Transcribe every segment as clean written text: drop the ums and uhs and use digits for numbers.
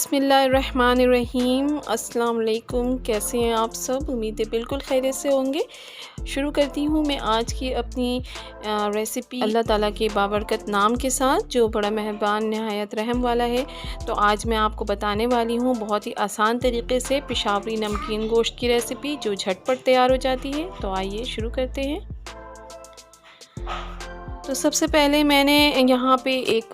बिस्मिल्लाहिर्रहमानिर्रहीम। अस्सलाम वालेकुम। कैसे हैं आप सब? उम्मीद है बिल्कुल खैरियत से होंगे। शुरू करती हूँ मैं आज की अपनी रेसिपी अल्लाह ताला के बाबरकत नाम के साथ, जो बड़ा मेहरबान नहायत रहम वाला है। तो आज मैं आपको बताने वाली हूँ बहुत ही आसान तरीके से पेशावरी नमकीन गोश्त की रेसिपी, जो झटपट तैयार हो जाती है। तो आइए शुरू करते हैं। तो सबसे पहले मैंने यहाँ पे एक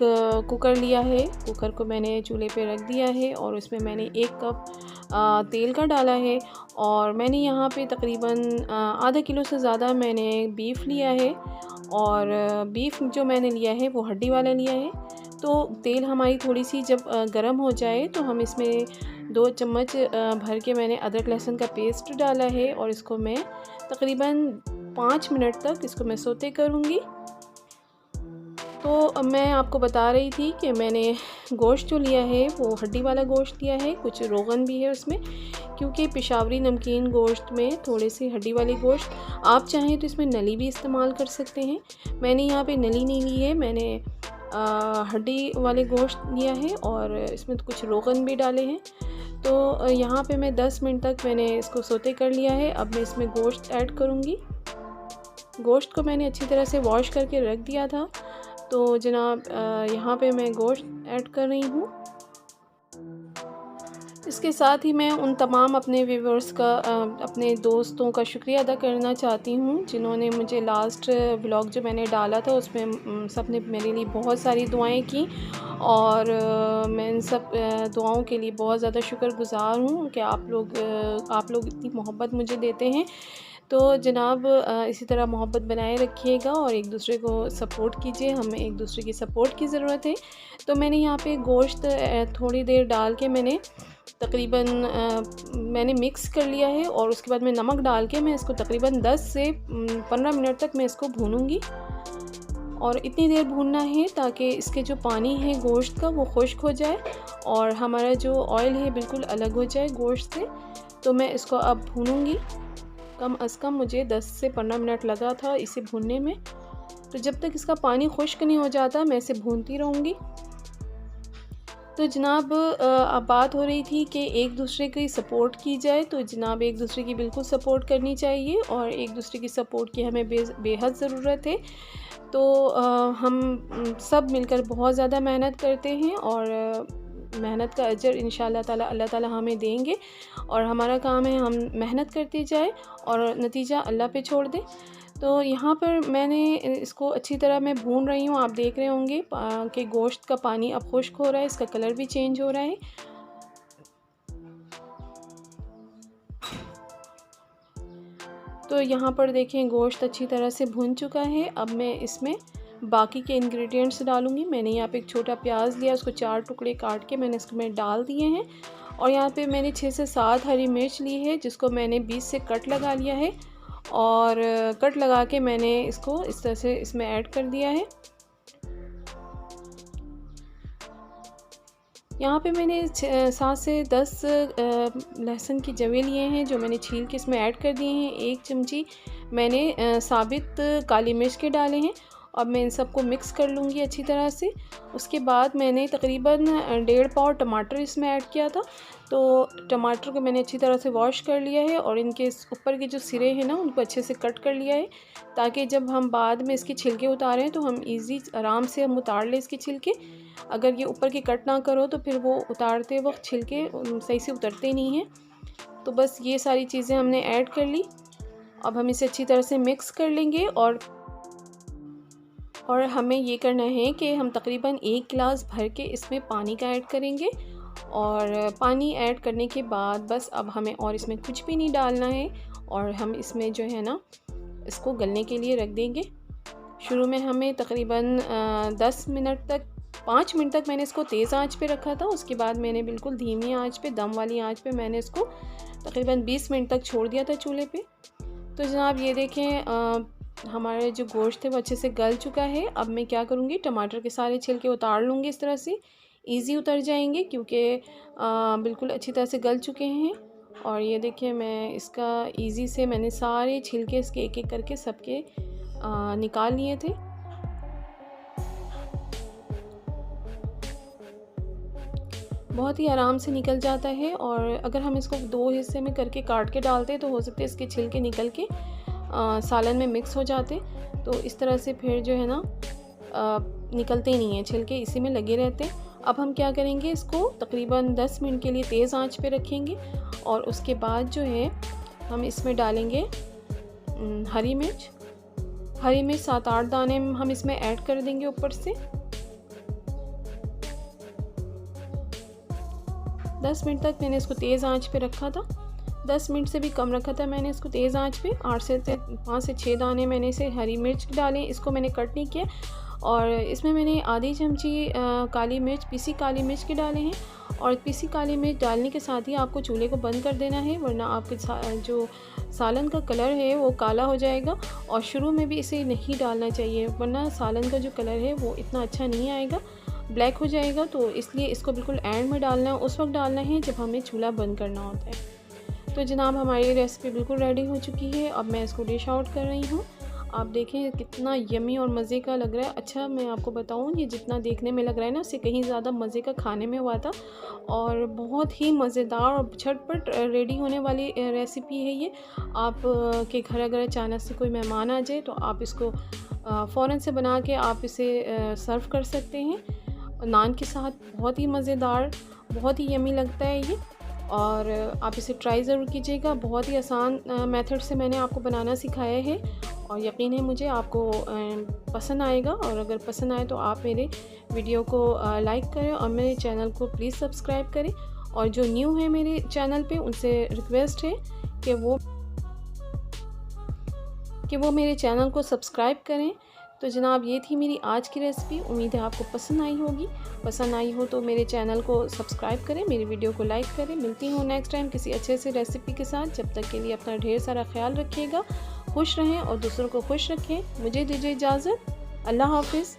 कुकर लिया है। कुकर को मैंने चूल्हे पे रख दिया है और उसमें मैंने 1 कप तेल का डाला है। और मैंने यहाँ पे तकरीबन आधा किलो से ज़्यादा मैंने बीफ लिया है। और बीफ जो मैंने लिया है वो हड्डी वाला लिया है। तो तेल हमारी थोड़ी सी जब गर्म हो जाए तो हम इसमें 2 चम्मच भर के मैंने अदरक लहसुन का पेस्ट डाला है। और इसको मैं तकरीबन 5 मिनट तक इसको मैं सौते करूँगी। तो मैं आपको बता रही थी कि मैंने गोश्त जो लिया है वो हड्डी वाला गोश्त लिया है, कुछ रोगन भी है उसमें, क्योंकि पेशावरी नमकीन गोश्त में थोड़ी सी हड्डी वाली गोश्त, आप चाहें तो इसमें नली भी इस्तेमाल कर सकते हैं। मैंने यहाँ पे नली नहीं ली है, मैंने हड्डी वाले गोश्त लिया है और इसमें तो कुछ रोगन भी डाले हैं। तो यहाँ पे मैं 10 मिनट तक मैंने इसको सौते कर लिया है। अब मैं इसमें गोश्त ऐड करूँगी। गोश्त को मैंने अच्छी तरह से वॉश करके रख दिया था। तो जनाब यहाँ पे मैं गोश्त ऐड कर रही हूँ। इसके साथ ही मैं उन तमाम अपने व्यूअर्स का अपने दोस्तों का शुक्रिया अदा करना चाहती हूँ, जिन्होंने मुझे लास्ट व्लॉग जो मैंने डाला था उसमें सब ने मेरे लिए बहुत सारी दुआएं की। और मैं इन सब दुआओं के लिए बहुत ज़्यादा शुक्रगुज़ार हूँ कि आप लोग इतनी मोहब्बत मुझे देते हैं। तो जनाब इसी तरह मोहब्बत बनाए रखिएगा और एक दूसरे को सपोर्ट कीजिए। हमें एक दूसरे की सपोर्ट की ज़रूरत है। तो मैंने यहाँ पे गोश्त थोड़ी देर डाल के मैंने तकरीबन मैंने मिक्स कर लिया है। और उसके बाद मैं नमक डाल के मैं इसको तकरीबन 10 से 15 मिनट तक मैं इसको भूनूंगी। और इतनी देर भूनना है ताकि इसके जो पानी है गोश्त का वो खुश्क हो जाए और हमारा जो ऑयल है बिल्कुल अलग हो जाए गोश्त से। तो मैं इसको अब भूनूंगी। कम अज़ कम मुझे 10 से 15 मिनट लगा था इसे भूनने में। तो जब तक इसका पानी खुश्क नहीं हो जाता मैं इसे भूनती रहूँगी। तो जनाब अब बात हो रही थी कि एक दूसरे की सपोर्ट की जाए। तो जनाब एक दूसरे की बिल्कुल सपोर्ट करनी चाहिए और एक दूसरे की सपोर्ट की हमें बेहद ज़रूरत है। तो हम सब मिलकर बहुत ज़्यादा मेहनत करते हैं और मेहनत का अजर इंशाअल्लाह ताला अल्लाह ताला हमें देंगे। और हमारा काम है हम मेहनत करते जाए और नतीजा अल्लाह पे छोड़ दें। तो यहाँ पर मैंने इसको अच्छी तरह मैं भून रही हूँ। आप देख रहे होंगे कि गोश्त का पानी अब खुश्क हो रहा है, इसका कलर भी चेंज हो रहा है। तो यहाँ पर देखें गोश्त अच्छी तरह से भून चुका है। अब मैं इसमें बाकी के इंग्रेडिएंट्स डालूंगी। मैंने यहाँ पे एक छोटा प्याज लिया, उसको 4 टुकड़े काट के मैंने इसमें डाल दिए हैं। और यहाँ पे मैंने 6 से 7 हरी मिर्च ली है, जिसको मैंने 20 से कट लगा लिया है। और कट लगा के मैंने इसको इस तरह से इसमें ऐड कर दिया है। यहाँ पे मैंने 7 से 10 लहसुन की जवे लिए हैं, जो मैंने छील के इसमें ऐड कर दिए हैं। 1 चमची मैंने साबित काली मिर्च के डाले हैं। अब मैं इन सबको मिक्स कर लूँगी अच्छी तरह से। उसके बाद मैंने तकरीबन 1.5 पाव टमाटर इसमें ऐड किया था। तो टमाटर को मैंने अच्छी तरह से वॉश कर लिया है और इनके ऊपर के जो सिरे हैं ना उनको अच्छे से कट कर लिया है, ताकि जब हम बाद में इसके छिलके उतारें तो हम आराम से हम उतार लें इसके छिलके। अगर ये ऊपर के कट ना करो तो फिर वो उतारते वक्त छिलके सही से उतरते नहीं हैं। तो बस ये सारी चीज़ें हमने ऐड कर ली। अब हम इसे अच्छी तरह से मिक्स कर लेंगे। और हमें ये करना है कि हम तकरीबन 1 गिलास भर के इसमें पानी का ऐड करेंगे। और पानी ऐड करने के बाद बस अब हमें और इसमें कुछ भी नहीं डालना है। और हम इसमें जो है ना इसको गलने के लिए रख देंगे। शुरू में हमें तकरीबन 10 मिनट तक 5 मिनट तक मैंने इसको तेज़ आंच पे रखा था। उसके बाद मैंने बिल्कुल धीमी आंच पे, दम वाली आंच पे मैंने इसको तकरीबन 20 मिनट तक छोड़ दिया था चूल्हे पे। तो जनाब ये देखें हमारे जो गोश्त है वो अच्छे से गल चुका है। अब मैं क्या करूँगी, टमाटर के सारे छिलके उतार लूँगी। इस तरह से ईज़ी उतर जाएंगे क्योंकि बिल्कुल अच्छी तरह से गल चुके हैं। और ये देखिए मैं इसका ईज़ी से मैंने सारे छिलके इसके एक एक करके सबके निकाल लिए थे। बहुत ही आराम से निकल जाता है। और अगर हम इसको 2 हिस्से में करके काट के डालते हैं तो हो सकता है इसके छिलके निकल के सालन में मिक्स हो जाते। तो इस तरह से फिर जो है ना निकलते ही नहीं हैं छिलके, इसी में लगे रहते हैं। अब हम क्या करेंगे, इसको तकरीबन 10 मिनट के लिए तेज़ आंच पे रखेंगे और उसके बाद जो है हम इसमें डालेंगे हरी मिर्च 7-8 दाने हम इसमें ऐड कर देंगे ऊपर से। 10 मिनट तक मैंने इसको तेज़ आंच पे रखा था, 10 मिनट से भी कम रखा था मैंने इसको तेज़ आंच पे। 5 से 6 दाने मैंने इसे हरी मिर्च डाले, इसको मैंने कट नहीं किया। और इसमें मैंने आधी चमची काली मिर्च, पीसी काली मिर्च के डाले हैं। और पीसी काली मिर्च डालने के साथ ही आपको चूल्हे को बंद कर देना है, वरना आपके जो सालन का कलर है वो काला हो जाएगा। और शुरू में भी इसे नहीं डालना चाहिए, वरना सालन का जो कलर है वो इतना अच्छा नहीं आएगा, ब्लैक हो जाएगा। तो इसलिए इसको बिल्कुल एंड में डालना है, उस वक्त डालना है जब हमें चूल्हा बंद करना होता है। तो जनाब हमारी रेसिपी बिल्कुल रेडी हो चुकी है। अब मैं इसको डिश आउट कर रही हूँ। आप देखें कितना यमी और मज़े का लग रहा है। अच्छा मैं आपको बताऊँ, ये जितना देखने में लग रहा है ना, उससे कहीं ज़्यादा मज़े का खाने में हुआ था। और बहुत ही मज़ेदार और झटपट रेडी होने वाली रेसिपी है ये। आप के घर अगर अचानक से कोई मेहमान आ जाए तो आप इसको फ़ौरन से बना के आप इसे सर्व कर सकते हैं नान के साथ। बहुत ही मज़ेदार, बहुत ही यमी लगता है ये। और आप इसे ट्राई ज़रूर कीजिएगा। बहुत ही आसान मेथड से मैंने आपको बनाना सिखाया है और यकीन है मुझे आपको पसंद आएगा। और अगर पसंद आए तो आप मेरे वीडियो को लाइक करें और मेरे चैनल को प्लीज़ सब्सक्राइब करें। और जो न्यू है मेरे चैनल पे उनसे रिक्वेस्ट है कि वो मेरे चैनल को सब्सक्राइब करें। तो जनाब ये थी मेरी आज की रेसिपी। उम्मीद है आपको पसंद आई होगी। पसंद आई हो तो मेरे चैनल को सब्सक्राइब करें, मेरी वीडियो को लाइक करें। मिलती हूँ नेक्स्ट टाइम किसी अच्छे से रेसिपी के साथ। जब तक के लिए अपना ढेर सारा ख्याल रखिएगा, खुश रहें और दूसरों को खुश रखें। मुझे दीजिए इजाज़त। अल्लाह हाफिज़।